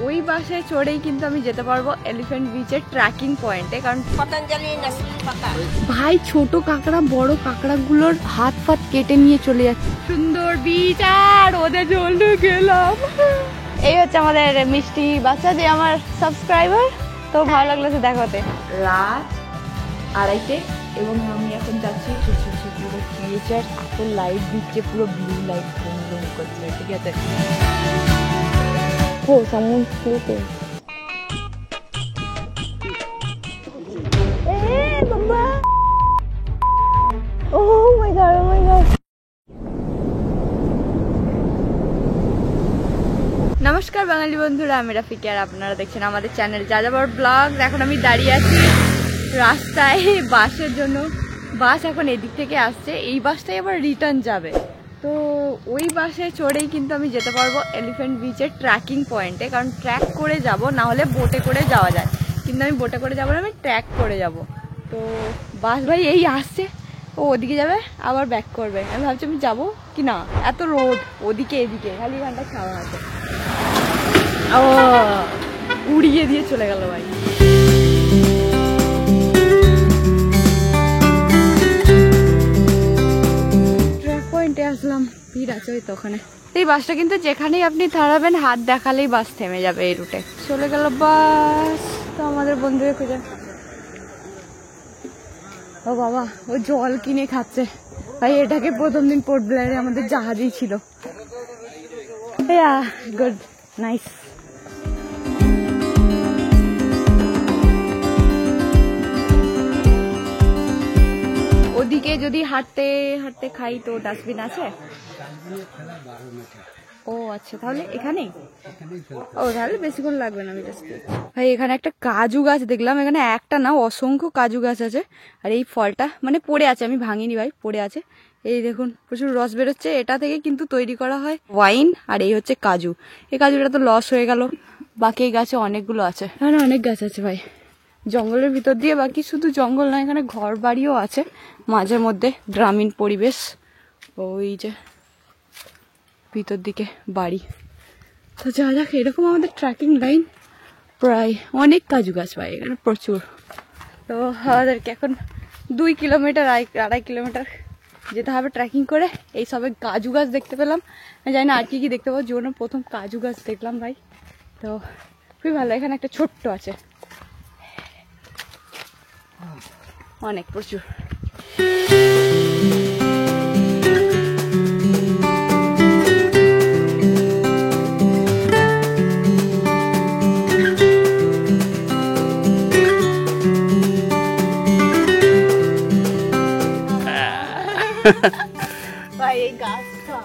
ওই বাসে চড়েই কিন্তু আমি যেতে পারবো এলিফ্যান্ট বিচের ট্রেকিং পয়েন্টে। কারণ ভাই ছোট কাঁকড়া বড় কাঁকড়া গুলোর হাত ফাত কেটে নিয়ে চলে যাচ্ছে। সুন্দর বিচ আর ওদের জন্য গেলাম। এই হচ্ছে আমাদের মিষ্টি বাচ্চা, যে আমার সাবস্ক্রাইবার। তো ভালো লাগলো তো দেখাতে। রাত 2:30 এবং আমি এখন যাচ্ছি পুরো ফিউচার। এত লাইট দিচ্ছে, পুরো ব্লু লাইট করছে, ঠিক আছে। ও someone sleeping. Hey, Baba! Oh my god, oh my god. নমস্কার বাঙালি বন্ধুরা, আমি রাফিক আর আপনারা দেখছেন আমাদের চ্যানেল যাযাবর ব্লগ। এখন আমি দাঁড়িয়ে আছি রাস্তায় বাসের জন্য। বাস এখন এদিক থেকে আসছে, এই বাসটাই আবার রিটার্ন যাবে। তো ওই বাসে চড়েই কিন্তু আমি যেতে পারবো এলিফ্যান্ট বিচের ট্রেকিং পয়েন্টে। কারণ ট্র্যাক করে যাব, না হলে বোটে করে যাওয়া যায়, কিন্তু আমি বোটে করে যাবো না, আমি ট্র্যাক করে যাব। তো বাস ভাই এই আসছে, ও ওদিকে যাবে আবার ব্যাক করবে। আমি ভাবছি আমি যাবো কি না, এত রোড ওদিকে এদিকে, খালি ঘন্টা ছাওয়া আছে। ও উড়িয়ে দিয়ে চলে গেল ভাই। আসলাম, ভিড় আছে ওই তো ওখানে। এই বাসটা কিন্তু যেখানেই আপনি দাঁড়াবেন হাত দেখালেই বাস থেমে যাবে। এই রুটে চলে গেল বাস। তো আমাদের বন্ধুকে খুঁজে, ও বাবা ও জল কিনে খাচ্ছে ভাই। এটাকে প্রথম দিন পোর্ট ব্লেয়ারে আমাদের জাহাজেই ছিল। Good, nice. ওদিকে যদি হাঁটতে হাঁটতে খাই তো ডাস্টবিন আছে? ও আচ্ছা, তাহলে এখানেই। ও তাহলে বেশিক্ষণ লাগবে না, আমি জাস্ট। ভাই এখানে একটা কাজু গাছ দেখলাম, এখানে একটা না অসংখ্য কাজু গাছ আছে। আর এই ফলটা মানে পড়ে আছে, আমি ভাঙিনি ভাই, পড়ে আছে। এই দেখুন প্রচুর রস বেরোচ্ছে, এটা থেকে কিন্তু তৈরি করা হয় ওয়াইন। আর এই হচ্ছে কাজু। এই কাজুটা তো লস হয়ে গেল, বাকি এই গাছে অনেকগুলো আছে। এখানে অনেক গাছ আছে ভাই, জঙ্গলের ভিতর দিয়ে। বাকি শুধু জঙ্গল না, এখানে ঘর বাড়িও আছে মাঝে মধ্যে, গ্রামীণ পরিবেশ। ওই যে ভিতর দিকে বাড়ি। তো যা যাক, এরকম আমাদের ট্রেকিং লাইন প্রায় অনেক কাজু গাছ পাই এখানে প্রচুর। তো আমাদেরকে এখন 2 কিলোমিটার 2.5 কিলোমিটার যেতে হবে ট্রেকিং করে। এই সবে কাজু গাছ দেখতে পেলাম, জানি না আর কি কি দেখতে পাবো। জীবনে প্রথম কাজু গাছ দেখলাম ভাই। তো খুবই ভালো। এখানে একটা ছোট্ট আছে, অনেক প্রচুর। ভাই এই গাছটা,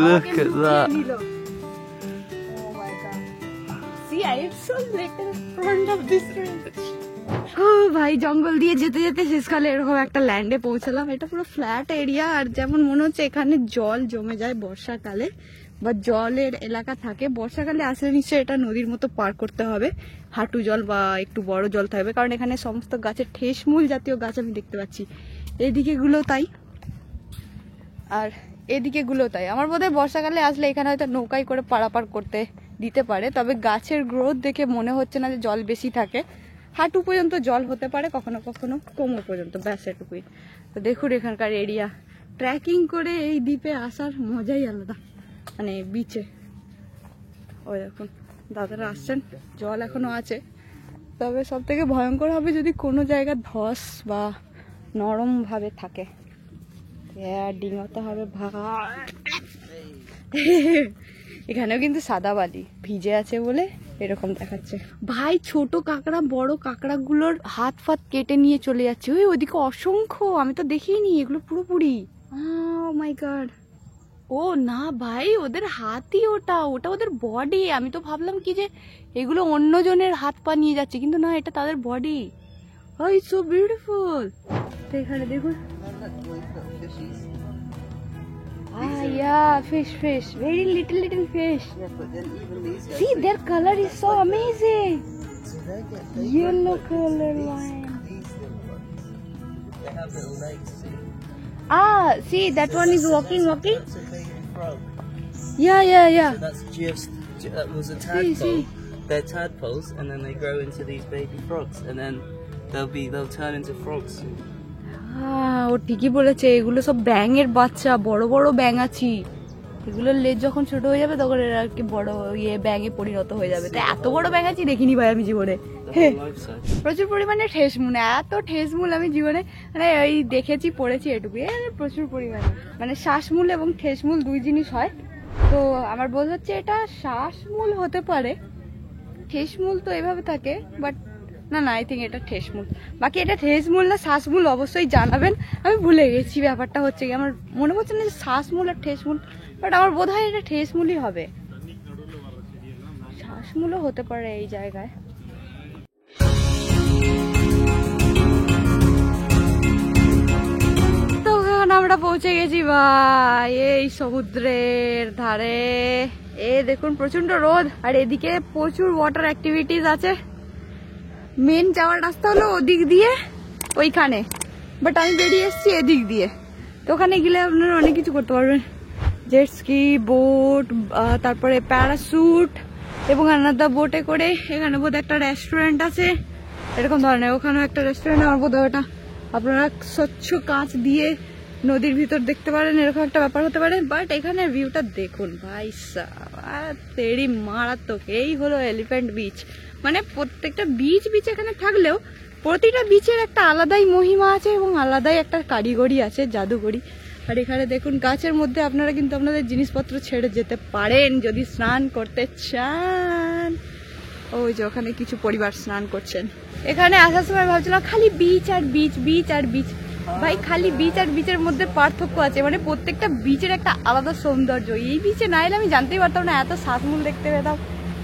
look at that. Oh my god, see I am so little in front of this room. ভাই জঙ্গল দিয়ে যেতে যেতে শেষকালে এরকম একটা ল্যান্ডে পৌঁছালাম। এটা পুরো ফ্ল্যাট এরিয়া, আর যেমন মনে হচ্ছে এখানে জল জমে যায় বর্ষাকালে, বা জলের এলাকা থাকে। বর্ষাকালে আসলে নিশ্চয়ই এটা নদীর মতো পার করতে হবে, হাঁটু জল বা একটু বড় জল থাকবে। কারণ এখানে সমস্ত গাছের ঠেসমূল জাতীয় গাছ আমি দেখতে পাচ্ছি। এদিকে গুলো তাই, আর এদিকে গুলো তাই। আমার বোধহয় বর্ষাকালে আসলে এখানে হয়তো নৌকায় করে পারাপার করতে দিতে পারে। তবে গাছের গ্রোথ দেখে মনে হচ্ছে না যে জল বেশি থাকে। হাঁটু পর্যন্ত জল হতে পারে, কখনো কখনো কোমর পর্যন্ত, ব্যাস এটুকুই। তো দেখুন এখানকার এরিয়া। ট্রেকিং করে এই দ্বীপে আসার মজাই আলাদা, মানে বিচে। ওই দেখুন দাদারা আসছেন, জল এখনো আছে। তবে সব থেকে ভয়ঙ্কর হবে যদি কোনো জায়গা ধস বা নরম ভাবে থাকে, ডিঙাতে হবে ভাই। এখানেও কিন্তু সাদা বালি ভিজে আছে বলে এরকম দেখাচ্ছে। ভাই ছোট কাঁকড়া বড় কাঁকড়া গুলোর হাত ফাত কেটে নিয়ে চলে যাচ্ছে। ওই ওদিকে অসংখ্য, আমি তো দেখিনি এগুলো পুরোপুরি। ও মাই গড, ও না ভাই ওদের হাতই ওটা, ওটা ওদের বডি। আমি তো ভাবলাম কি যে এগুলো অন্যজনের হাত পা নিয়ে যাচ্ছে, কিন্তু না, এটা তাদের body. Oh, it's so beautiful. এখানে দেখুন। Yeah, fish. Very little fish. See, their color is so amazing. Yellow color line. See, that one is walking. Yeah. So that's just, that was a tadpole. they're tadpoles, and then they grow into these baby frogs, and then they'll turn into frogs. ও ঠিকই বলেছে, এগুলো সব ব্যাঙের বাচ্চা, বড় বড় ব্যাঙাচি। এগুলোর লেজ যখন ছোট হয়ে যাবে তখন এরা আর কি বড় ব্যাঙে পরিণত হয়ে যাবে। তাই এত বড় ব্যাঙাচি দেখিনি ভাই আমি জীবনে। প্রচুর পরিমাণে ঠেসমূল, এত ঠেসমূল আমি জীবনে মানে ওই দেখেছি পড়েছি এটুকু, প্রচুর পরিমাণে মানে শ্বাসমূল এবং ঠেসমূল দুই জিনিস হয়। তো আমার বোধ হচ্ছে এটা শ্বাসমূল হতে পারে, ঠেসমূল তো এভাবে থাকে, বাট না না আই থিঙ্ক এটা ঠেসমূল। বাকি এটা ঠেসমূল না শ্বাসমূল অবশ্যই জানাবেন, আমি ভুলে গেছি ব্যাপারটা হচ্ছে কি, আমার মনে হচ্ছে না যে শ্বাসমূল আর ঠেসমূল, বাট আমার বোধ হয় এটা ঠেসমূলই হবে, শ্বাসমূলও হতে পারে এই জায়গায়। তখন আমরা পৌঁছে গেছি ভাই এই সমুদ্রের ধারে। দেখুন প্রচন্ড রোদ, আর এদিকে প্রচুর ওয়াটার অ্যাক্টিভিটিস আছে। মেন যাওয়ার রাস্তা হলো ওদিক দিয়ে ওইখানে, বাট আমি বেরিয়ে এসেছি এদিক দিয়ে। তো ওখানে গেলে আপনারা অনেক কিছু করতে পারবেন, জেট স্কি, বোট, তারপরে প্যারাশুট এবং আলাদা বোটে করে। এখানে বোধ একটা রেস্টুরেন্ট আছে এরকম ধরনের, ওখানেও একটা রেস্টুরেন্ট আমার বোধ হয়। ওটা আপনারা স্বচ্ছ কাঁচ দিয়ে নদীর ভিতর দেখতে পারেন, এরকম একটা ব্যাপার হতে পারে। বাট এখানে ভিউটা দেখুন ভাই সাব, তেরি মারাত্মক। এই হলো এলিফ্যান্ট বিচ। মানে প্রত্যেকটা বিচ এখানে থাকলেও প্রতিটা বিচের একটা আলাদাই মহিমা আছে এবং আলাদাই একটা কারিগরি আছে, জাদুঘরি। আর এখানে দেখুন গাছের মধ্যে আপনারা কিন্তু আপনাদের জিনিসপত্র ছেড়ে যেতে পারেন যদি স্নান করতে চান। ওই যে ওখানে কিছু পরিবার স্নান করছেন। এখানে আসার সময় ভাবছিলাম খালি বিচ আর বিচ, বিচ আর বিচ। ভাই খালি বিচ আর বিচের মধ্যে পার্থক্য আছে, মানে প্রত্যেকটা বিচের একটা আলাদা সৌন্দর্য। এই বিচে না এলে আমি জানতেই পারতাম না, এত শ্বাসমূল দেখতে পেতাম।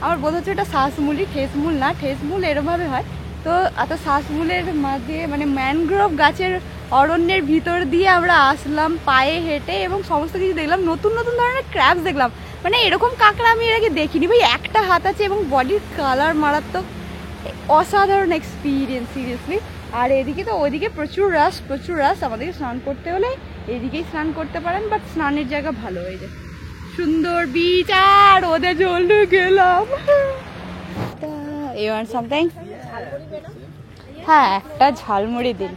আমার বোধ হচ্ছে এটা শ্বাসমূলই, ঠেসমূল না। ঠেসমূল এরমভাবে হয়। তো এত শ্বাসমূলের মাঝে মানে ম্যানগ্রোভ গাছের অরণ্যের ভিতর দিয়ে আমরা আসলাম পায়ে হেঁটে, এবং সমস্ত কিছু দেখলাম। নতুন নতুন ধরনের ক্র্যাবস দেখলাম, মানে এরকম কাঁকড়া আমি এর আগে দেখিনি ভাই। একটা হাত আছে এবং বডির কালার মারাত্মক, অসাধারণ এক্সপিরিয়েন্স সিরিয়াসলি। আর এদিকে তো ওইদিকে প্রচুর রাশ। আমাদেরকে স্নান করতে হলে এদিকেই স্নান করতে পারেন, বাট স্নানের জায়গা ভালো হয়ে যায়, সুন্দর বিচ। আর ওদের জলে গেলাম। You want something? হ্যাঁ একটা ঝালমুড়ি দিন।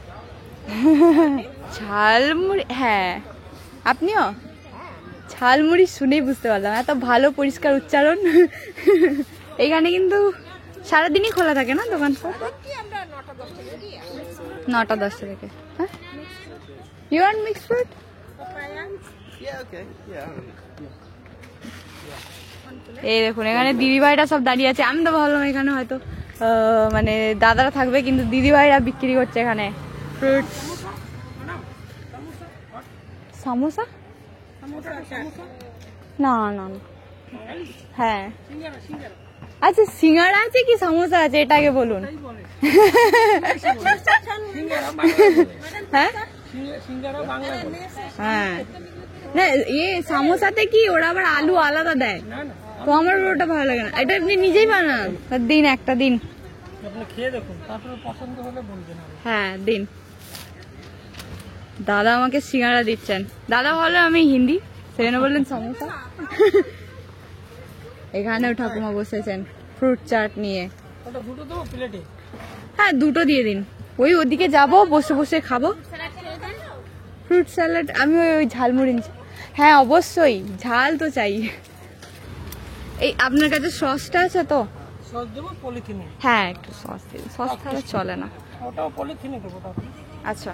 ঝালমুড়ি, হ্যাঁ আপনিও? ঝালমুড়ি শুনেই বুঝতে পারলাম, এত ভালো পরিষ্কার উচ্চারণ। এখানে কিন্তু সারাদিনই খোলা থাকে না দোকান? 9টা-10টা থেকে। হ্যাঁ, ইউ ওয়ান্ট মিক্সড ফ্রুট? এই দেখুন এখানে দিদিভাইরা সব দাঁড়িয়ে আছে। আমি তো ভাবলাম এখানে হয়তো মানে দাদারা থাকবে, কিন্তু দিদিভাইরা বিক্রি করছে এখানে ফ্রুটস। সামোসা? না না না, হ্যাঁ আচ্ছা সিঙ্গাড়া আছে কি সামোসা আছে এটা আগে বলুন। হ্যাঁ হ্যাঁ, না সামোসাতে কি ওরা আবার আলু আলাদা দেয়, তো আমার ওটা ভালো লাগে না। এটা আপনি নিজেই বানান, দিন একটা দিন খেয়ে দেখুন, তারপরে পছন্দ হলে বলবেন। হ্যাঁ দিন। দাদা আমাকে সিঙ্গাড়া দিচ্ছেন। দাদা বললো আমি হিন্দি, সেখানে বললেন সমোসা। এখানেও ঠাকুমা বসেছেন ফ্রুট চাট নিয়ে। হ্যাঁ 2টো দিয়ে দিন। ওদিকে যাবো, বসে বসে খাবো ফ্রুট স্যালাড। আমি ওই ঝালমুড়ি। হ্যাঁ অবশ্যই ঝাল তো চাই। এই আপনার কাছে সসটা আছে তো? সস দেবো পলিথিনে। হ্যাঁ একটু সস দিন, সস ছাড়া চলে না। ওটাও পলিথিনে দেবো। আচ্ছা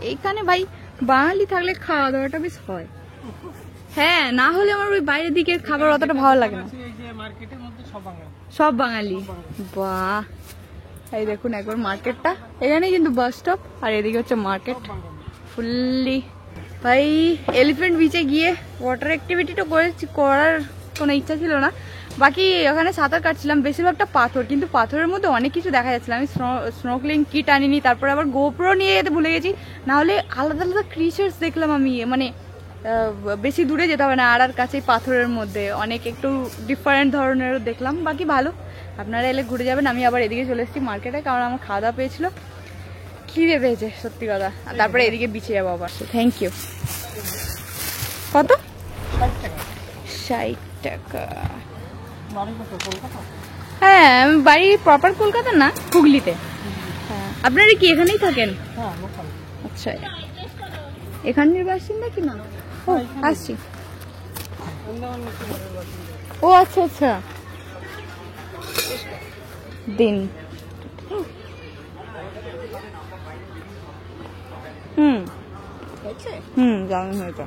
এইখানে ভাই বাঙালি থাকলে খাওয়া দাওয়াটা বেশ হয়। হ্যাঁ না হলে আমার ওই বাইরের দিকে খাবার অতটা ভালো লাগে না। সব বাঙালি। বাহ, এই দেখুন একবার মার্কেটটা। এখানে কিন্তু বাস স্টপ, আর এদিকে হচ্ছে মার্কেট ফুললি। ভাই এলিফ্যান্ট বিচে গিয়ে ওয়াটার অ্যাক্টিভিটিটা করার কোনো ইচ্ছা ছিল না। বাকি ওখানে সাঁতার কাটছিলাম, বেশিরভাগটা পাথর, কিন্তু পাথরের মধ্যে অনেক কিছু দেখা যাচ্ছিল। আমি স্নোকলিং কিট আনিনি, তারপরে আবার গোপ্রো নিয়ে যেতে ভুলে গেছি, নাহলে আলাদা আলাদা ক্রিচার্স দেখলাম আমি। মানে বেশি দূরে যেতে হবে না, আর কাছেই পাথরের মধ্যে অনেক একটু ডিফারেন্ট ধরনেরও দেখলাম। বাকি ভালো, আপনারা এলে ঘুরে যাবেন। আমি আবার এদিকে চলে এসেছি মার্কেটে, কারণ আমার খাওয়া দাওয়া পেয়েছিল, খিদে পেয়েছে সত্যি কথা। তারপরে এদিকে বিচে যাবো আবার। Thank you. কত? 60 টাকা। হ্যাঁ, আমি বাড়ি প্রপার কলকাতা না, হুগলিতে। হ্যাঁ, আপনারা কি এখানেই থাকেন? আচ্ছা, এখানের বাসিন্দা কি না? ও, আসছি। ও আচ্ছা আচ্ছা, দিন। জানি হয়েছে।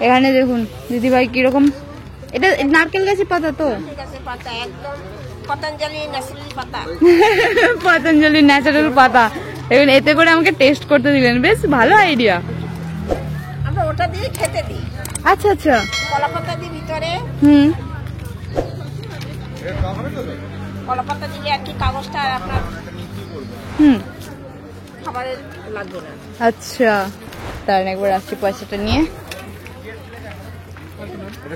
এখানে দেখুন দিদিভাই কিরকম, এটা নারকেল গাছের পাতা তো? পতঞ্জলি ন্যাচারাল পাতা। এখন এতে করে আমাকে টেস্ট করতে দিলেন, বেশ ভালো আইডিয়া। আমরা ওটা দিয়ে খেতে দিই। আচ্ছা আচ্ছা, কলা পাতা দিই ভিতরে। কলা পাতা দিলে আর কি কাগজটা আপনার খাবারের লাগবে না। আচ্ছা, তার একবার আসছি পয়সাটা নিয়ে।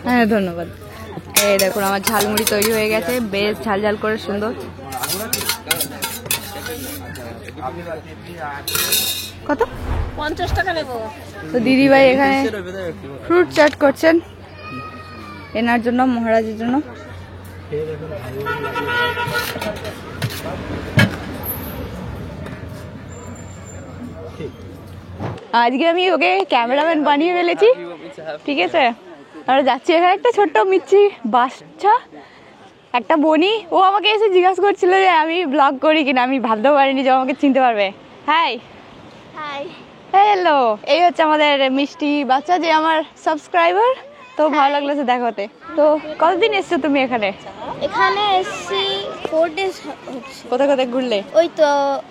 হ্যাঁ ধন্যবাদ। এই দেখুন আমার ঝালমুড়ি তৈরি হয়ে গেছে, বেশ ঝাল ঝাল করে সুন্দর। কত? 50 টাকা নেব। তো দিদিভাই এখানে ফ্রুট চাট করছেন এনার জন্য, মহারাজের জন্য। আজকে আমি ওকে ক্যামেরাম্যান বানিয়ে ফেলেছি, ঠিক আছে? আমরা যাচ্ছি, এখানে একটা ছোট্ট মিচ্ছি বাচ্চা, একটা বনি, ও আমাকে এসে জিজ্ঞাসা করছিল যে আমি ব্লগ করি কিনা। আমি ভাবতেও পারিনি যে আমাকে চিনতে পারবে। হাই হাই, হ্যালো, এই হচ্ছে আমাদের মিষ্টি বাচ্চা, যে আমার সাবস্ক্রাইবার। তো ভালো লাগলো যে দেখা হতে। তো কতদিন এসছো তুমি এখানে? এখানে এসছি 4 ডেজ হচ্ছে। কোথায় কোথায় ঘুরলে? ওই তো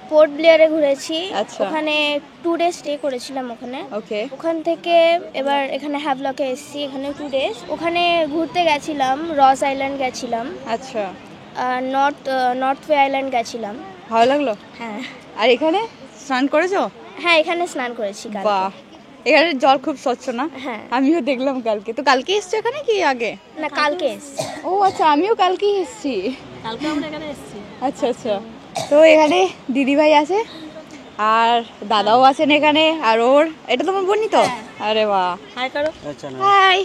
পোর্ট ব্লেয়ারে ঘুরেছি। আচ্ছা। ওখানে 2 ডেজ স্টে করেছিলাম ওখানে। ওকে। ওখান থেকে এবার এখানে হ্যাভলকে এসছি, এখানে 2 ডেজ। ওখানে ঘুরতে গেছিলাম, রস আইল্যান্ড গেছিলাম, আচ্ছা, নর্থ ওয়ে আইল্যান্ড গেছিলাম। ভালো লাগলো? হ্যাঁ আর এখানে স্নান করেছো? হ্যাঁ, এখানে স্নান করেছি কালকে। বাহ, এখানে জল খুব স্বচ্ছ না? হ্যাঁ, আমিও দেখলাম কালকে। তো কালকে এসছো এখানে কি আগে? না কালকে এসছি। ও আচ্ছা, আমিও কালকেই এসছি। কালকে আমরা এখানে এসেছি। আচ্ছা আচ্ছা। তো এখানে দিদিভাই আছে আর দাদাও আছেন এখানে, আর ওর এটা তোমার বোনই তো? আরে বাহ, হাই করো। হাই।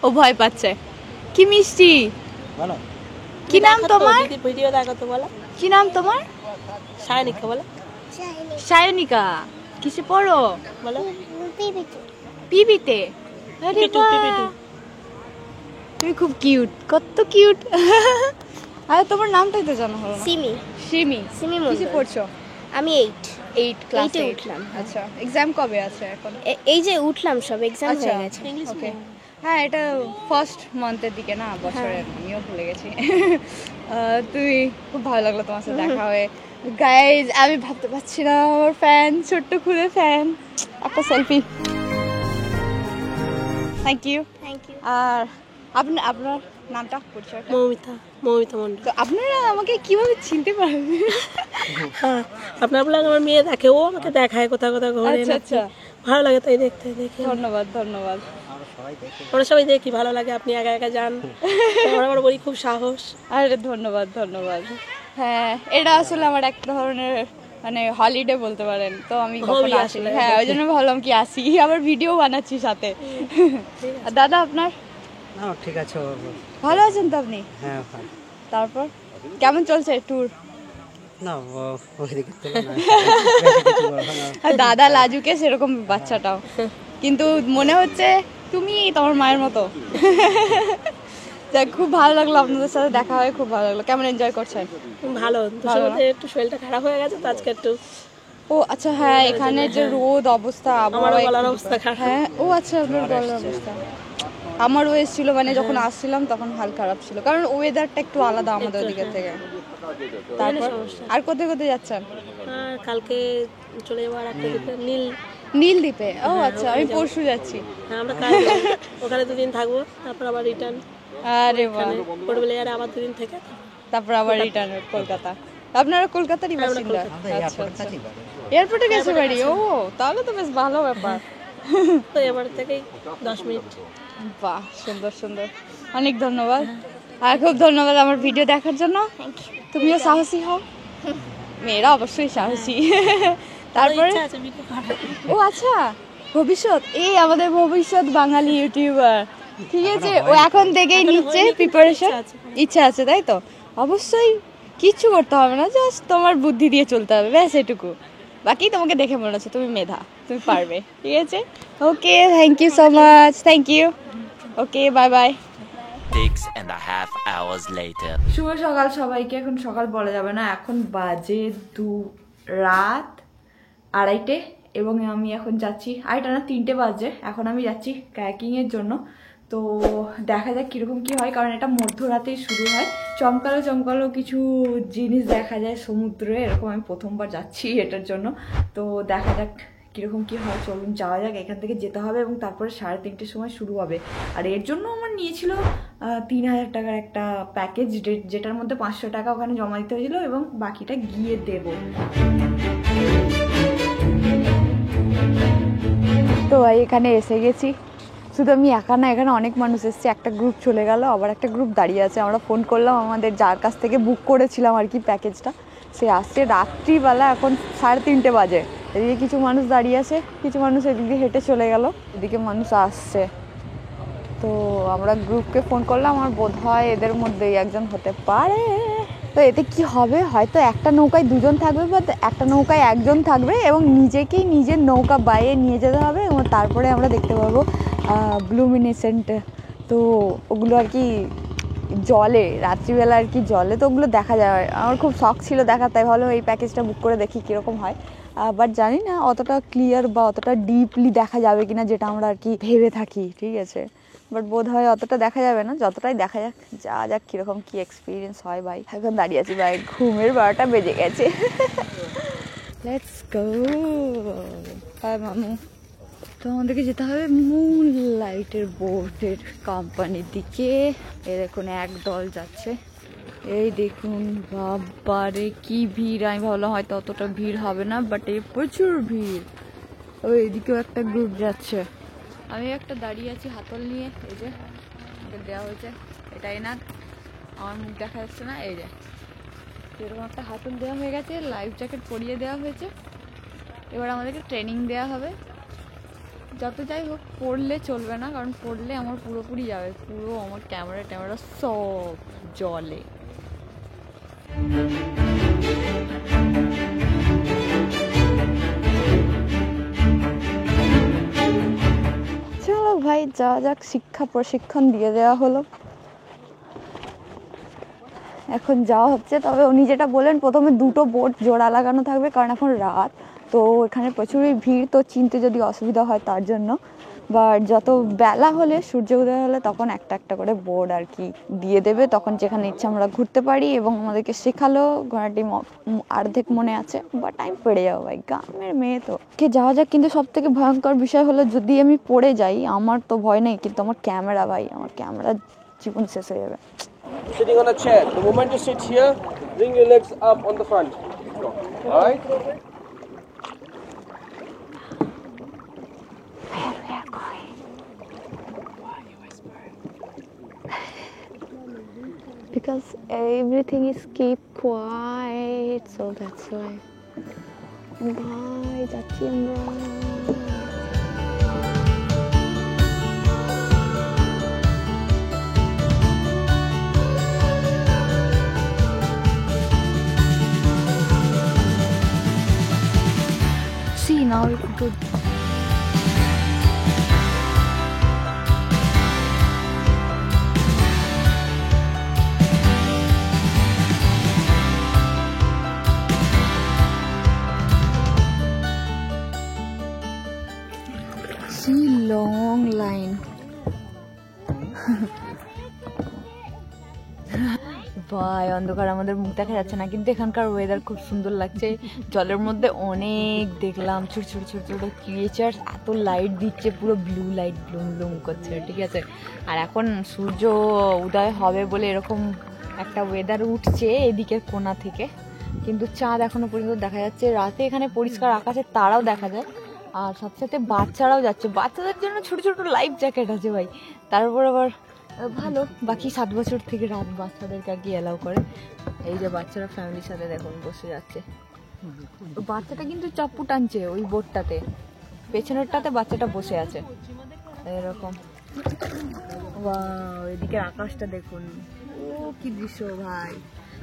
ও ভয় পাচ্ছে, কি মিষ্টি। কি নাম তোমার? ভিডিও দেখো তো, বলো কি নাম তোমার? সায়নিকা, বলো সায়নিকা। কিসে পড়ো? বলো পিবিতে। আরে পিপিটু, বাহ, পিপিটু। তুমি খুব কিউট, কত কিউট। আর তোমার নামটাই তো জানা হলো না। সিমি। সিমি। সিমি কিসে মন্ডল। পড়ছো? আমি 8 ক্লাসে এইটে উঠলাম। আচ্ছা, এক্সাম কবে আছে এখন? এই যে উঠলাম, সব এক্সাম আচ্ছা, হয়ে গেছে। ওকে। হ্যাঁ, এটা ফার্স্ট মান্থের দিকে না, বছরের। আমিও ভুলে গেছি। তুমি, খুব ভালো লাগলো তোমার সাথে দেখা হয়ে। গাইজ, আমি ভাবতে পারছি না, আমার ফ্যান, ছোট্ট খুলে ফ্যান। একটা selfie. Thank you. Thank you. আর আপনার নামটা পরিচয়? মৌমিতা মন্ডল। তো আপনারা আমাকে কিভাবে চিনতে পারবেন? হ্যাঁ, আপনার ব্লগ আমার মেয়ে দেখে, ও আমাকে দেখায় কোথাও কোথাও ঘরে। আচ্ছা আচ্ছা, ভালো লাগে তাই দেখতে। দেখে ধন্যবাদ ধন্যবাদ। আমরা সবাই দেখি, ভালো লাগে। আপনি একা একা যান, আমরা বলি খুব সাহস। আরে ধন্যবাদ ধন্যবাদ। হ্যাঁ, এটা আসলে আমার এক ধরনের মানে হলিডে বলতে পারেন। তো আমি কখনো আসি, হ্যাঁ ওই জন্য ভাবলাম কি আসি, আবার ভিডিও বানাচ্ছি সাথে। আর দাদা আপনার? ঠিক আছে, ভালো আছেন তো আপনি? হ্যাঁ ভালো। তারপর কেমন চলছে ট্যুর? না, আর দাদা লাজুকে সেরকম বাচ্চাটাও, কিন্তু মনে হচ্ছে তুমি তোমার মায়ের মতো। যাক, খুব ভালো লাগলো আপনাদের সাথে দেখা হয়, খুব ভালো লাগলো। কেমন এনজয় করছেন? ভালো। একটু শরীরটা খারাপ হয়ে গেছে তো আজকে একটু। ও আচ্ছা, হ্যাঁ এখানে যে রোদ অবস্থা, আমার গলার অবস্থা খারাপ। হ্যাঁ, ও আচ্ছা, আপনার গলার অবস্থা। আমারও এসেছিল, মানে যখন আসছিলাম তখন হাল খারাপ ছিল, কারণ ওয়েদারটা একটু আলাদা আমাদের ওদিকের থেকে। তারপর আর কোথায় কোথায় যাচ্ছেন? কালকে চলে যাবো আর একটা দ্বীপে, নীল দ্বীপে। ও আচ্ছা, আমি পরশু যাচ্ছি। হ্যাঁ, আমরা কাল ওখানে 2 দিন থাকবো, তারপর আবার রিটার্ন। আরে বাহ, পোর্ট ব্লেয়ারে আবার 2 দিন থেকে তারপর আবার রিটার্ন কলকাতা। আপনারা কলকাতারই বাসিন্দা? আচ্ছা আচ্ছা, এয়ারপোর্টে গেছে বাড়ি। ও তাহলে তো বেশ ভালো ব্যাপার। তো এবার থেকেই 10 মিনিট। বাহ, সুন্দর সুন্দর, অনেক ধন্যবাদ। আর খুব ধন্যবাদ আমার ভিডিও দেখার জন্য। তুমিও সাহসী হও, মেয়েরা অবশ্যই সাহসী। তারপরে ইচ্ছা আছে ভিডিও করার। ও আচ্ছা, ভবিষ্যৎ, এই আমাদের ভবিষ্যৎ বাঙালি ইউটিউবার, ঠিক আছে। ও এখন থেকেই নিচ্ছে প্রিপারেশন, ইচ্ছা আছে তাই তো? অবশ্যই, কিচ্ছু করতে হবে না, জাস্ট তোমার বুদ্ধি দিয়ে চলতে হবে, ব্যাস এটুকু। বাকি তোমাকে দেখে মনে হচ্ছে তুমি মেধা, তুমি পারবে, ঠিক আছে। Okay, thank you so much, thank you. Okay, bye bye. 6.5 hours later. শুভ সকাল সবাইকে। এখন সকাল বলা যাবে না, এখন বাজে রাত 2:30 এবং আমি এখন যাচ্ছি 2:30 না 3টে বাজে। এখন আমি যাচ্ছি কায়াকিংয়ের জন্য। তো দেখা যাক কীরকম কী হয়, কারণ এটা মধ্যরাতেই শুরু হয়। চমকালো চমকালো কিছু জিনিস দেখা যায় সমুদ্রে, এরকম আমি প্রথমবার যাচ্ছি এটার জন্য। তো দেখা যাক কীরকম কী হয়, চলুন যাওয়া যাক। এখান থেকে যেতে হবে এবং তারপরে 3:30টার সময় শুরু হবে। আর এর জন্য আমার নিয়েছিল 3000 টাকার একটা প্যাকেজ, যেটার মধ্যে 500 টাকা ওখানে জমা দিতে হয়েছিল এবং বাকিটা গিয়ে দেব। তো এখানে এসে গেছি, শুধু আমি একা না, এখানে অনেক মানুষ এসছে। একটা গ্রুপ চলে গেল, আবার একটা গ্রুপ দাঁড়িয়ে আছে। আমরা ফোন করলাম আমাদের যার কাছ থেকে বুক করেছিলাম আর কি প্যাকেজটা, সে আসছে রাত্রিবেলা, এখন 3:30 বাজে। এদিকে কিছু মানুষ দাঁড়িয়ে আছে, কিছু মানুষ এদিকে হেঁটে চলে গেল, এদিকে মানুষ আসছে। তো আমরা গ্রুপকে ফোন করলাম, আমার বোধ হয় এদের মধ্যেই একজন হতে পারে। তো এতে কি হবে, হয়তো একটা নৌকায় 2জন থাকবে বা একটা নৌকায় 1জন থাকবে এবং নিজেকেই নিজের নৌকা বাইয়ে নিয়ে যেতে হবে এবং তারপরে আমরা দেখতে পাবো ব্লুমিনেসেন্ট। তো ওগুলো আর কি জলে, রাত্রিবেলা আর কি জলে, তো ওগুলো দেখা যায়। আমার খুব শখ ছিল দেখা, তাই ভালো এই প্যাকেজটা বুক করে দেখি কীরকম হয়। বাট জানি না অতটা ক্লিয়ার বা অতটা ডিপলি দেখা যাবে কিনা, যেটা আমরা আর কি ভেবে থাকি, ঠিক আছে। বাট বোধ হয় অতটা দেখা যাবে না, যতটাই দেখা যাক, যা যাক কীরকম কী এক্সপিরিয়েন্স হয়। ভাই এখন দাঁড়িয়ে আছি, ভাই ঘুমের 12টা বেজে গেছে। Let's go. হাই মামু। তো আমাদেরকে যেতে হবে মুন লাইটের বোটের কোম্পানির দিকে। এ দেখুন এক দল যাচ্ছে, এই দেখুন, বাবারে কি ভিড়। আমি ভাবলাম হয়তো অতটা ভিড় হবে না, বাট এই প্রচুর ভিড়। ওই এদিকেও একটা গ্রুপ যাচ্ছে। আমি একটা দাঁড়িয়ে আছি হাতল নিয়ে, এই যে দেওয়া হয়েছে, এটাই না, আমার মুখ দেখা যাচ্ছে না, এই যে এরকম একটা হাতল দেওয়া হয়ে গেছে, লাইফ জ্যাকেট পরিয়ে দেওয়া হয়েছে। এবার আমাদেরকে ট্রেনিং দেওয়া হবে। যত যাই হোক, পড়লে চলবে না, কারণ পড়লে আমার পুরোপুরি যাবে, পুরো আমার ক্যামেরা সব জলে। চলো ভাই যাওয়া যাক, শিক্ষা প্রশিক্ষণ দিয়ে দেওয়া হলো, এখন যাওয়া হচ্ছে। তবে উনি যেটা বললেন, প্রথমে 2টো বোট জোড়া লাগানো থাকবে, কারণ এখন রাত, তো এখানে প্রচুরই ভিড়, তো চিনতে যদি অসুবিধা হয় তার জন্য। বা যত বেলা হলে, সূর্য উদয় হলে, তখন একটা একটা করে বোর্ড আর কি দিয়ে দেবে, তখন যেখানে ইচ্ছা আমরা ঘুরতে পারি। এবং আমাদেরকে শেখালো, ঘোড়াটি অর্ধেক মনে আছে, বাট আমি পড়ে যাবো, ভাই গ্রামের মেয়ে তো। কে যাওয়া যাক, কিন্তু সব থেকে ভয়ঙ্কর বিষয় হলো যদি আমি পড়ে যাই, আমার তো ভয় নেই, কিন্তু আমার ক্যামেরা, ভাই আমার ক্যামেরা জীবন শেষ হয়ে যাবে। Sitting on a chair. The moment you sit here, bring your legs up on the front. Alright? Where we are going? Because everything is keep quiet, so that's why. Bye, যাচ্ছি আমরা। See, now it's good. See, long line. ভাই অন্ধকার, আমাদের মুখ দেখা যাচ্ছে না, কিন্তু এখানকার ওয়েদার খুব সুন্দর লাগছে। জলের মধ্যে অনেক দেখলাম ছোট ছোট ছোট ছোট ক্রিয়েচার, এত লাইট দিচ্ছে, পুরো ব্লু লাইট ব্লুম ব্লুম করছে, ঠিক আছে। আর এখন সূর্য উদয় হবে বলে এরকম একটা ওয়েদার উঠছে এদিকের কোণা থেকে, কিন্তু চাঁদ এখনো পর্যন্ত দেখা যাচ্ছে। রাতে এখানে পরিষ্কার আকাশে তারাও দেখা যায়। আর সাথে সাথে বাচ্চারাও যাচ্ছে, বাচ্চাদের জন্য ছোট ছোট লাইফ জ্যাকেট আছে ভাই। তারপর আবার ভালো, বাকি 7 বছর থেকে রাত বাচ্চাদেরকে আর কি অ্যালাউ করে। এই যে বাচ্চারা ফ্যামিলির সাথে দেখুন বসে যাচ্ছে, বাচ্চাটা কিন্তু চাপ্পু টানছে ওই বোটটাতে, পেছনেরটাতে বাচ্চাটা বসে আছে এরকম। ওয়াও, এদিকে আকাশটা দেখুন, ও কি দৃশ্য ভাই।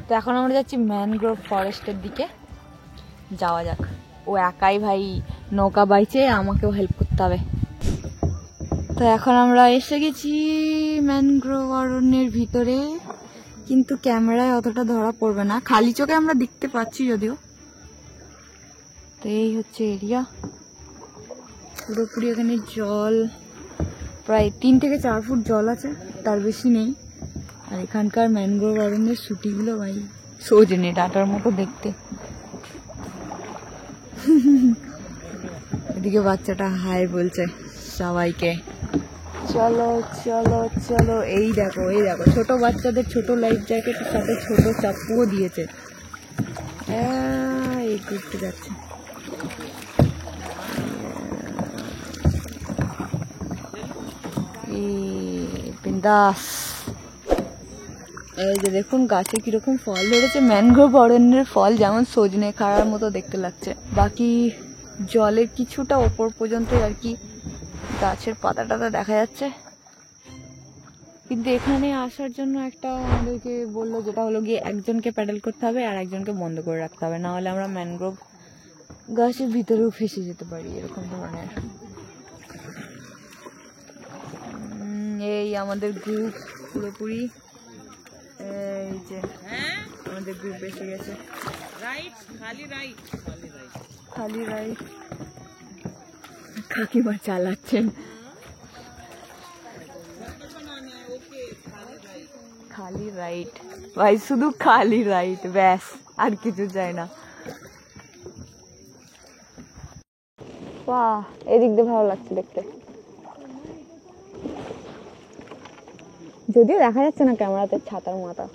তো এখন আমরা যাচ্ছি ম্যানগ্রোভ ফরেস্টের দিকে, যাওয়া যাক। ও একাই ভাই নৌকা বাইছে, আমাকেও হেল্প করতে হবে। তো এখন আমরা এসে গেছি ম্যানগ্রোভ অরণ্যের ভিতরে, কিন্তু ক্যামেরায় অতটা ধরা পড়বে না, খালি চোখে আমরা দেখতে পাচ্ছি যদিও। তো এই হচ্ছে এরিয়া, পুরোপুরি এখানে জল প্রায় 3 থেকে 4 ফুট জল আছে, তার বেশি নেই। আর এখানকার ম্যানগ্রোভ অরণ্যের সুটিগুলো ভাই সজনে ডাটার মতো দেখতে। এদিকে বাচ্চাটা হাই বলছে সবাইকে, চলো চলো চলো। এই দেখো ছোট বাচ্চাদের ছোট লাইফ জ্যাকেটের সাথে ছোট চাপ্পুও দিয়েছে। এই ঘুরতে যাচ্ছে। বিন্দাস। এই যে দেখুন গাছে কিরকম ফল ধরেছে, ম্যানগ্রোভ অরণ্যের ফল যেমন সজনে খাড়ার মতো দেখতে লাগছে। বাকি জলের কিছুটা ওপর পর্যন্ত আর কি গাছের পাতা টাতা দেখা যাচ্ছে। কিন্তু এখানে আসার জন্য একটা আমাদেরকে বললো, যেটা হলো গিয়ে একজনকে প্যাডেল করতে হবে আর একজনকে বন্ধ করে রাখতে হবে, না হলে আমরা ম্যানগ্রোভ গাছের ভিতরেও ফেসে যেতে পারি, এরকম ধরনের। এই আমাদের গ্রুপ পুরোপুরি, এই যে আমাদের গ্রুপ এসে গেছে। খালি রাইট কাকিমা চালাচ্ছেন। খালি রাইট ভাই, শুধু খালি রাইট, ব্যাস আর কিছু চাই না। বাহ, এদিক দিয়ে ভালো লাগছে দেখতে, যদিও দেখা যাচ্ছে না ক্যামেরাতে ছাতার মাথা,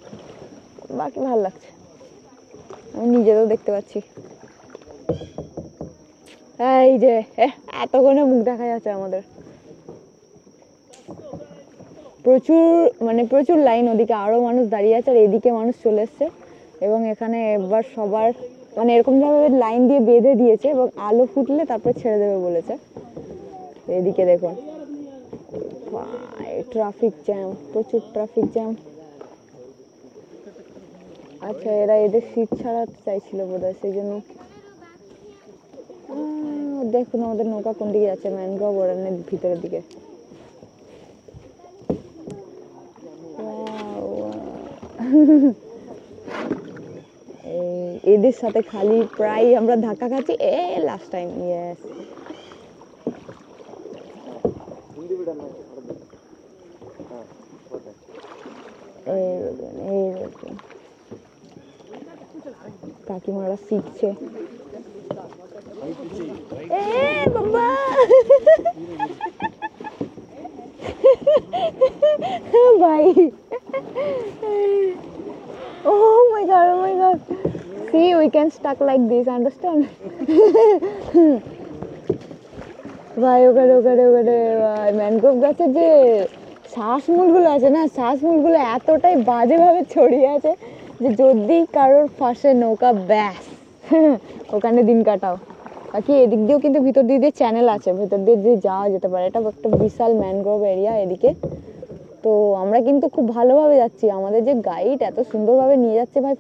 বাকি ভালো লাগছে, আমি নিজেও দেখতে পাচ্ছি। এই যে এতক্ষণে মুখ দেখা যাচ্ছে আমাদের, প্রচুর লাইন, ওদিকে আরো মানুষ দাঁড়িয়ে আছে আর এদিকে মানুষ চলে এসছে। এবং এখানে এবার সবার এরকম ভাবে লাইন দিয়ে বেঁধে দিয়েছে এবং আলো ফুটলে তারপর ছেড়ে দেবে বলেছে। এদিকে দেখুন ট্রাফিক জ্যাম, প্রচুর ট্রাফিক জ্যাম। আচ্ছা, এরা এদের সিট ছাড়াতে চাইছিল বোধহয়, সেই জন্য। দেখুন আমাদের নৌকা কোন দিকে যাচ্ছে, ম্যানগ্রোভ অরণ্যের ভিতরের দিকে। এদের সাথে খালি প্রায় আমরা ধাক্কা খাচ্ছি, লাস্ট টাইম। ইয়েস, কাকিমারা শিখছে। বাবা ভাই, oh my god, see, we can stuck like this, understand? ভাই ওখানে ম্যানগ্রোভ গাছের যে শ্বাসমূলগুলো আছে না, শ্বাসমূলগুলো এতটাই বাজেভাবে ছড়িয়ে আছে যে যদি কারোর ফাঁসে নৌকা, ব্যাস ওখানে দিন কাটাও। বাকি এদিক দিয়েও কিন্তু ভিতর দিয়ে চ্যানেল আছে, ভিতর দিয়ে যাওয়া যেতে পারে। এটা একটা বিশাল ম্যানগ্রোভ এরিয়া এদিকে। তো আমরা কিন্তু খুব ভালোভাবে যাচ্ছি, আমাদের যে গাইড এত সুন্দরভাবে নিয়ে যাচ্ছে ভাই,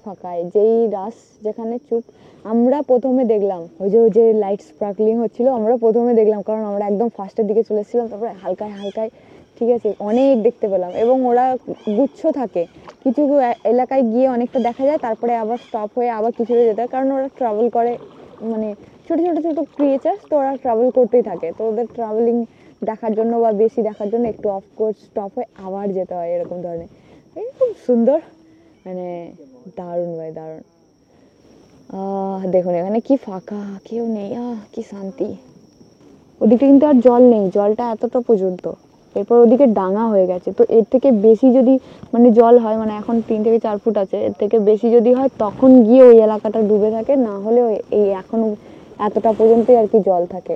ফাঁকায় যেই রাস যেখানে চুপ। আমরা প্রথমে দেখলাম ওই যে লাইট স্পার্কলিং হচ্ছিল, আমরা প্রথমে দেখলাম, কারণ আমরা একদম ফার্স্টের দিকে চলে এসেছিলাম। তারপরে হালকায় ঠিক আছে অনেক দেখতে পেলাম। এবং ওরা গুচ্ছ থাকে, কিছু এলাকায় গিয়ে অনেকটা দেখা যায়, তারপরে আবার স্টপ হয়ে আবার কিছুটা যেতে হয়, কারণ ওরা ট্রাভেল করে, ছোট ক্রিয়েচার্স, তো ওরা ট্রাভেল করতেই থাকে। তো ওদের ট্রাভেলিং দেখার জন্য বা বেশি দেখার জন্য একটু অফ কোর্স স্টপ হয়ে আবার যেতে হয়, এরকম ধরনের। এই খুব সুন্দর, দারুণ ভাই, দারুণ। দেখুন এখানে কি ফাঁকা, কেউ নেই, কি শান্তি। ওদিকে কিন্তু আর জল নেই, জলটা এতটা পর্যন্ত, এরপর ওদিকে ডাঙা হয়ে গেছে। তো এর থেকে বেশি যদি জল হয়, এখন 3 থেকে 4 ফুট আছে, এর থেকে বেশি যদি হয় তখন গিয়ে ওই এলাকাটা ডুবে থাকে, না হলে এই এখন এতটা পর্যন্তই আর কি জল থাকে,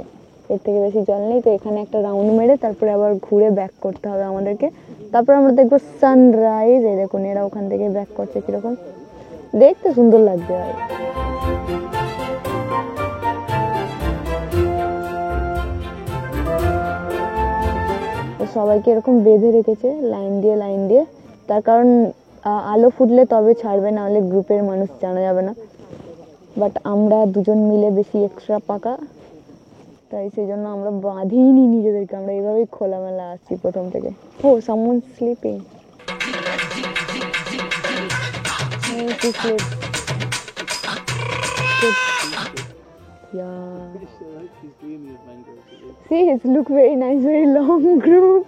এর থেকে বেশি জল নেই। তো এখানে একটা রাউন্ড মেরে তারপরে আবার ঘুরে ব্যাক করতে হবে আমাদেরকে। তারপর আমরা দেখবো সানরাইজ। এই দেখুন এরা ওখান থেকে ব্যাক করছে, কিরকম দেখতে সুন্দর লাগছে ভাই। সবাইকে এরকম বেঁধে রেখেছে লাইন দিয়ে, তার কারণ আলো ফুটলে তবে ছাড়বে, না হলে গ্রুপের মানুষ জানা যাবে না। বাট আমরা দুজন মিলে বেশি এক্সট্রা পাকা, তাই সেই জন্য আমরা বাঁধিনি নিজেদেরকে, আমরা এইভাবেই খোলামেলা আসছি প্রথম থেকে। ও someone sleeping, See, it look very nice, very long group.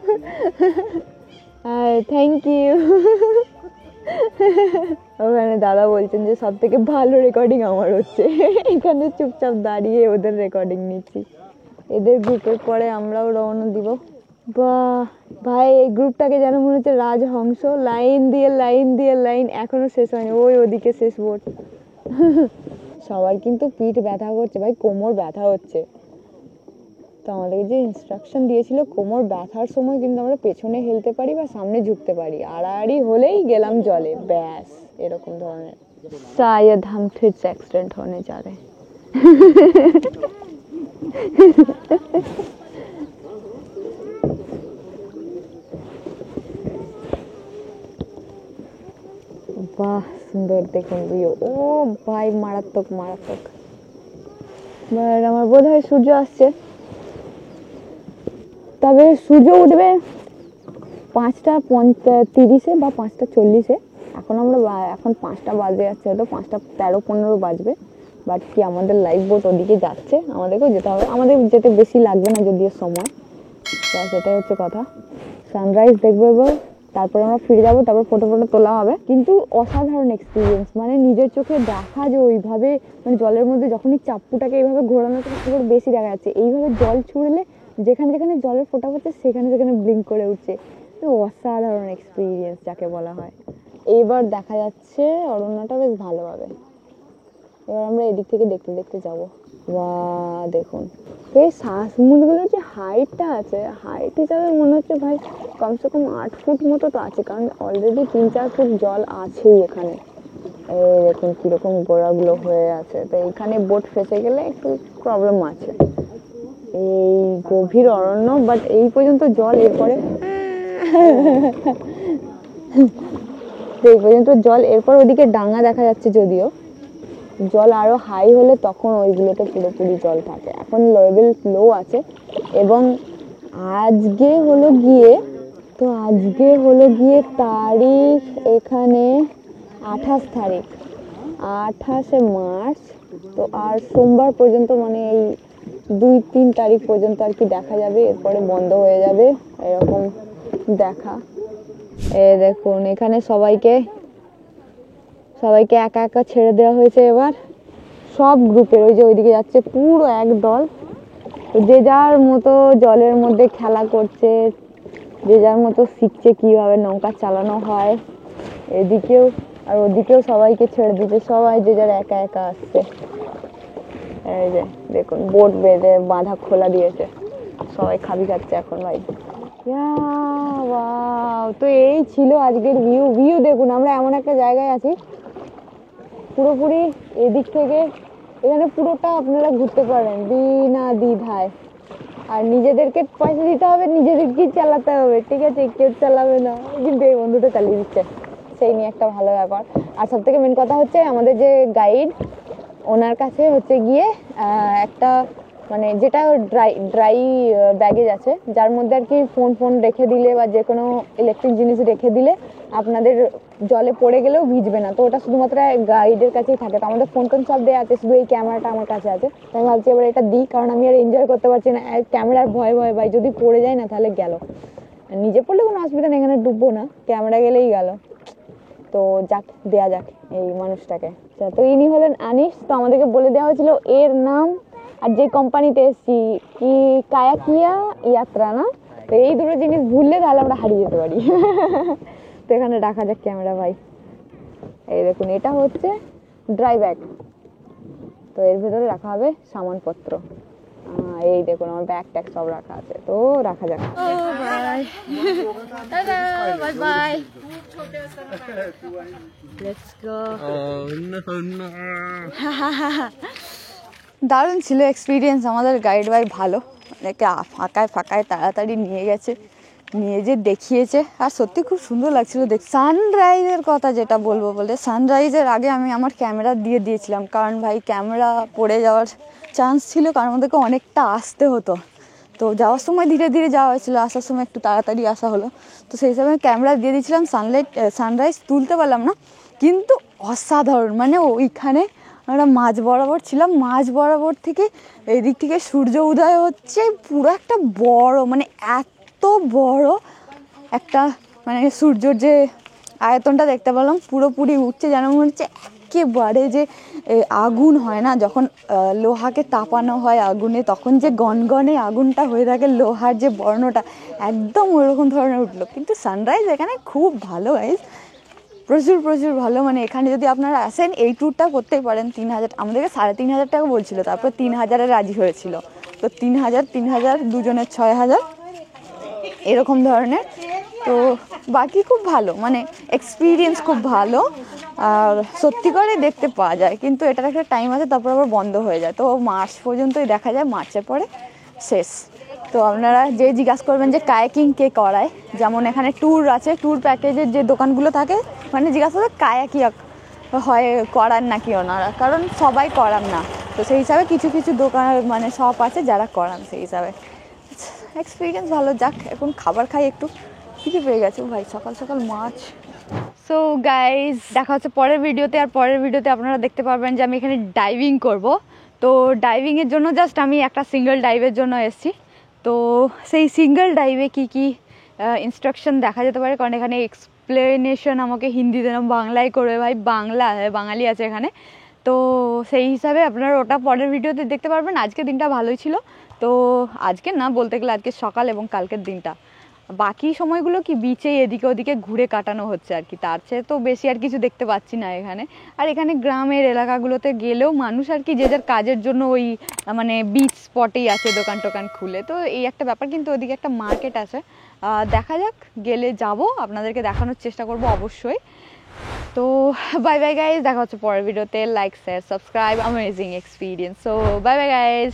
Thank you. ওখানে দাদা বলছেন যে সব থেকে ভালো রেকর্ডিং আমার হচ্ছে, এখানে চুপচাপ দাঁড়িয়ে ওদের রেকর্ডিং নিচ্ছি। এদের গ্রুপের পরে আমরাও রওনা দিব। বাহ ভাই, এই গ্রুপটাকে যেন মনে হচ্ছে রাজহংস, লাইন দিয়ে লাইন, এখনো শেষ হয়নি, ওদিকে শেষ বোট। সবার কিন্তু পিঠ ব্যথা করছে ভাই, কোমর ব্যথা হচ্ছে। তো আমাদের যে ইনস্ট্রাকশন দিয়েছিল কোমর ব্যথার সময় কিন্তু আমরা পেছনে হেলতে পারি বা সামনে ঝুঁকতে পারি, আড়াআড়ি হলেই গেলাম জলে, ব্যাস এরকম ধরনের। शायद हम फिर से एक्सीडेंट होने जा रहे हैं। বাহ সুন্দর দেখুন ভিউ, ও ভাই মারাত্মক। আমার বোধ হয় সূর্য আসছে, তবে সূর্য উঠবে 5:30 বা 5:40। এখন 5টা বাজে যাচ্ছে, হয়তো 5:13-15 বাজবে। বাট কি আমাদের লাইফ বোট ওদিকে যাচ্ছে, আমাদেরকেও যেতে হবে। আমাদের যেতে বেশি লাগবে না যদিও সময়, তো সেটাই হচ্ছে কথা। সানরাইজ দেখবো এবার, তারপর আমরা ফিরে যাবো, তারপর ফটো তোলা হবে। কিন্তু অসাধারণ এক্সপিরিয়েন্স, মানে নিজের চোখে দেখা যে ওইভাবে, মানে জলের মধ্যে যখনই চাপ্পুটাকে এইভাবে ঘোরানো সেগুলো বেশি দেখা যাচ্ছে। এইভাবে জল ছুঁড়লে যেখানে যেখানে জলের ফোঁটা পড়ছে সেখানে সেখানে ব্লিঙ্ক করে উঠছে, তো অসাধারণ এক্সপিরিয়েন্স যাকে বলা হয়। এইবার দেখা যাচ্ছে অরণ্যটা বেশ ভালোভাবে। এবার আমরা এদিক থেকে দেখতে দেখতে যাবো। বাহ দেখুন এই শ্বাসমূলগুলোর যে হাইটটা আছে, হাইট হিসাবে মনে হচ্ছে ভাই কমসে কম 8 ফুট মতো তো আছে, কারণ অলরেডি 3-4 ফুট জল আছেই এখানে। এই দেখুন কিরকম গোড়াগুলো হয়ে আছে, তো এইখানে বোট ফেসে গেলে একটু প্রবলেম আছে। এই গভীর অরণ্য, বাট এই পর্যন্ত জল, এরপরে এই পর্যন্ত জল, এরপর ওদিকে ডাঙা দেখা যাচ্ছে, যদিও জল আরো হাই হলে তখন ওইগুলোতে পুরোপুরি জল থাকে। এখন লেভেল লো আছে। এবং আজকে হলো গিয়ে তারিখ এখানে 28 তারিখ, 28শে মার্চ। তো আর সোমবার পর্যন্ত, মানে এই 2-3 তারিখ পর্যন্ত আর কি দেখা যাবে, এরপরে বন্ধ হয়ে যাবে এরকম দেখা। দেখুন এখানে সবাইকে একা একা ছেড়ে দেওয়া হয়েছে এবার, সব গ্রুপের। ওই যে ওইদিকে যাচ্ছে পুরো এক দল, যে যার মতো জলের মধ্যে খেলা করছে, যে যার মতো শিখছে কিভাবে নৌকা চালানো হয়। এদিকেও আর ওদিকেও সবাইকে ছেড়ে দিচ্ছে, সবাই যে যার একা একা আসছে। এই যে দেখুন বোট বেঁধে বাঁধা খোলা দিয়েছে, সবাই খাবি খাচ্ছে এখন ভাই। তো এই ছিল আজকের ভিউ দেখুন। আমরা এমন একটা জায়গায় আছি, পুরোপুরি এদিক থেকে এখানে পুরোটা আপনারা ঘুরতে পারেন বিনা দ্বিধায়। আর নিজেদেরকে পয়সা দিতে হবে, নিজেদেরকেই চালাতে হবে, ঠিক আছে? কেউ চালাবে না, কিন্তু এই বন্ধুটা চালিয়ে দিচ্ছে, সেই নিয়ে একটা ভালো ব্যাপার। আর সব থেকে মেন কথা হচ্ছে আমাদের যে গাইড, ওনার কাছে হচ্ছে গিয়ে একটা মানে যেটা ড্রাই ব্যাগেজ আছে, যার মধ্যে আর কি ফোন রেখে দিলে বা যে কোনো ইলেকট্রিক জিনিস রেখে দিলে আপনাদের জলে পড়ে গেলেও ভিজবে না। তো ওটা শুধুমাত্র গাইডের কাছেই থাকে। তো আমাদের ফোন সব দেওয়া আছে, শুধু এই ক্যামেরাটা আমার কাছে আছে। তো আমি ভাবছি এবার এটা দিই, কারণ আমি আর এনজয় করতে পারছি না ক্যামেরার ভয় ভাই, যদি পড়ে যায় না তাহলে গেল। নিজে পড়লে কোনো অসুবিধা নেই, এখানে ডুববো না, ক্যামেরা গেলেই গেল। তো যাক, দেয়া যাক এই মানুষটাকে। তো ইনি হলেন আনিস। তো আমাদেরকে বলে দেওয়া হয়েছিল এর নাম আর যে কোম্পানিতে এসেছি কি কায়াকিয়া ইয়াত্রা না। তো এই দুটো জিনিস ভুললে তাহলে আমরা হারিয়ে যেতে পারি। তো এখানে রাখা যাক ক্যামেরা ভাই। এই দেখুন এটা হচ্ছে ড্রাই ব্যাগ, তো এর ভেতরে রাখা হবে সামানপত্র। এই দেখুন আমার ব্যাগ ট্যাগ সব রাখা আছে, তো রাখা যাক। Bye bye, let's go. দারুণ ছিল এক্সপিরিয়েন্স। আমাদের গাইড ভাই ভালো, অনেকে ফাঁকায় তাড়াতাড়ি নিয়ে গেছে, নিয়ে যে দেখিয়েছে, আর সত্যি খুব সুন্দর লাগছিল দেখ। সানরাইজের কথা যেটা বলবো বলে, সানরাইজের আগে আমি আমার ক্যামেরা দিয়ে দিয়েছিলাম, কারণ ভাই ক্যামেরা পড়ে যাওয়ার চান্স ছিল, কারণ আমাদেরকে অনেকটা আসতে হতো। তো যাওয়ার সময় ধীরে ধীরে যাওয়া হয়েছিল, আসার সময় একটু তাড়াতাড়ি আসা হলো। তো সেই সময় ক্যামেরা দিয়ে দিয়েছিলাম, সানরাইজ তুলতে পারলাম না, কিন্তু অসাধারণ। মানে ওইখানে আমরা মাঝ বরাবর ছিলাম, মাঝ বরাবর থেকে এদিক থেকে সূর্য উদয় হচ্ছে, পুরো একটা বড়, মানে এত বড় একটা, মানে সূর্যর যে আয়তনটা দেখতে পেলাম পুরোপুরি উঠছে, যেন মনে হচ্ছে একেবারে যে আগুন হয় না যখন লোহাকে তাপানো হয় আগুনে, তখন যে গনগনে আগুনটা হয়ে থাকে, লোহার যে বর্ণটা একদম ওইরকম ধরনের উঠলো। কিন্তু সানরাইজ এখানে খুব ভালো গাইজ, প্রচুর প্রচুর ভালো। মানে এখানে যদি আপনারা আসেন এই ট্যুরটা করতেই পারেন। 3000, আমাদেরকে 3500 টাকা বলছিল, তারপর 3000-এ রাজি হয়েছিল। তো 3000 দুজনের 6000 এরকম ধরনের। তো বাকি খুব ভালো, মানে এক্সপিরিয়েন্স খুব ভালো, আর সত্যি করে দেখতে পাওয়া যায়। কিন্তু এটার একটা টাইম আছে, তারপর আবার বন্ধ হয়ে যায়। তো মার্চ পর্যন্তই দেখা যায়, মার্চের পরে শেষ। তো আপনারা যে জিজ্ঞাসা করবেন যে কায়াকিং কে করায়, যেমন এখানে ট্যুর আছে, ট্যুর প্যাকেজের যে দোকানগুলো থাকে, মানে জিজ্ঞাসা করবে কায়াকি হয় করান নাকি ওনারা, কারণ সবাই করান না। তো সেই হিসাবে কিছু কিছু দোকান, মানে শপ আছে যারা করান, সেই হিসাবে এক্সপিরিয়েন্স ভালো। যাক, এখন খাবার খাই, একটু কিছু পেয়ে গেছে ভাই, সকাল সকাল মাছ। সো গাইজ, দেখা হচ্ছে পরের ভিডিওতে। আর পরের ভিডিওতে আপনারা দেখতে পারবেন যে আমি এখানে ডাইভিং করব। তো ডাইভিংয়ের জন্য জাস্ট আমি একটা সিঙ্গেল ডাইভের জন্য এসেছি। তো সেই সিঙ্গেল ডাইভে কি কি ইনস্ট্রাকশন দেখা যেতে পারে, কারণ এখানে এক্সপ্লেনেশন আমাকে হিন্দিতে না বাংলায় করবে ভাই, বাঙালি আছে এখানে। তো সেই হিসাবে আপনারা ওটা পরের ভিডিওতে দেখতে পারবেন। আজকের দিনটা ভালোই ছিল। তো আজকে না বলতে গেলে আজকে সকাল এবং কালকের দিনটা, বাকি সময়গুলো কি বিচে এদিকে ওদিকে ঘুরে কাটানো হচ্ছে আর কি, তার চেয়ে তো বেশি আর কিছু দেখতে পাচ্ছি না এখানে। আর এখানে গ্রামের এলাকাগুলোতে গেলেও মানুষ আর কি যে যার কাজের জন্য ওই মানে বিচ স্পটেই আছে দোকান টোকান খুলে। তো এই একটা ব্যাপার, কিন্তু ওদিকে একটা মার্কেট আছে, দেখা যাক, গেলে যাব, আপনাদেরকে দেখানোর চেষ্টা করব অবশ্যই। তো বাই বাই গাইজ, দেখা হচ্ছে পরের ভিডিওতে। Like, share, subscribe, amazing experience. So bye bye guys.